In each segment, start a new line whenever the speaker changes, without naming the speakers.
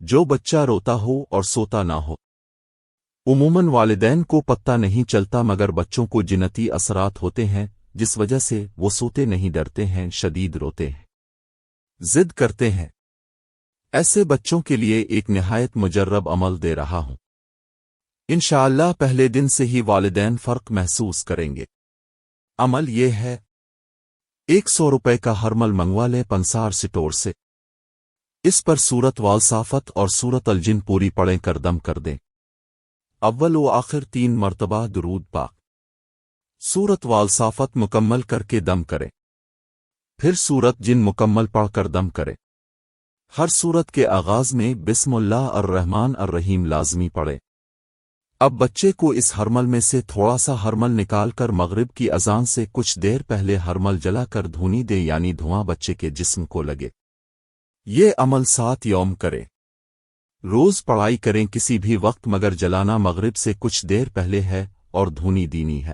جو بچہ روتا ہو اور سوتا نہ ہو۔ عموماً والدین کو پتہ نہیں چلتا مگر بچوں کو جنتی اثرات ہوتے ہیں جس وجہ سے وہ سوتے نہیں، ڈرتے ہیں، شدید روتے ہیں، ضد کرتے ہیں۔ ایسے بچوں کے لیے ایک نہایت مجرب عمل دے رہا ہوں۔ انشاءاللہ پہلے دن سے ہی والدین فرق محسوس کریں گے۔ عمل یہ ہے، 100 روپے کا ہرمل منگوا لیں پنسار سٹور سے۔ اس پر سورت والصافت اور سورت الجن پوری پڑھیں کر دم کر دیں۔ اول و آخر 3 مرتبہ درود پاک۔ سورت والصافت مکمل کر کے دم کریں، پھر سورت جن مکمل پڑھ کر دم کریں۔ ہر سورت کے آغاز میں بسم اللہ الرحمن الرحیم لازمی پڑھیں۔ اب بچے کو اس ہرمل میں سے تھوڑا سا ہرمل نکال کر مغرب کی اذان سے کچھ دیر پہلے ہرمل جلا کر دھونی دے، یعنی دھواں بچے کے جسم کو لگے۔ یہ عمل 7 یوم کریں۔ روز پڑھائی کریں کسی بھی وقت، مگر جلانا مغرب سے کچھ دیر پہلے ہے اور دھونی دینی ہے۔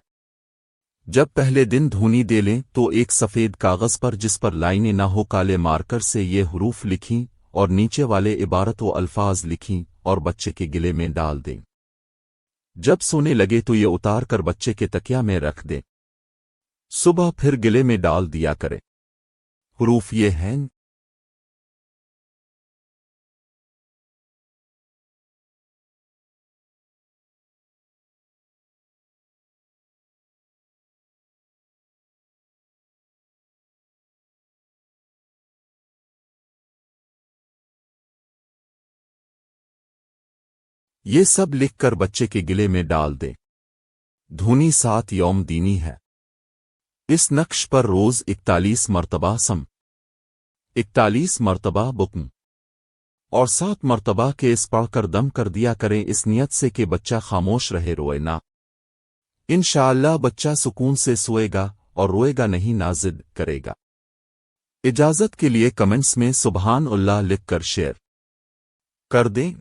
جب پہلے دن دھونی دے لیں تو ایک سفید کاغذ پر جس پر لائنیں نہ ہو کالے مارکر سے یہ حروف لکھیں اور نیچے والے عبارت و الفاظ لکھیں اور بچے کے گلے میں ڈال دیں۔ جب سونے لگے تو یہ اتار کر بچے کے تکیا میں رکھ دیں۔ صبح پھر گلے میں ڈال دیا کرے۔ حروف یہ ہیں: یہ سب لکھ کر بچے کے گلے میں ڈال دیں۔ دھونی 7 یوم دینی ہے۔ اس نقش پر روز 41 مرتبہ سم، 41 مرتبہ بکم اور 7 مرتبہ کے اس پڑھ کر دم کر دیا کریں، اس نیت سے کہ بچہ خاموش رہے، روئے نہ۔ انشاءاللہ بچہ سکون سے سوئے گا اور روئے گا نہیں، نہ ضد کرے گا۔ اجازت کے لیے کمنٹس میں سبحان اللہ لکھ کر شیئر کر دیں۔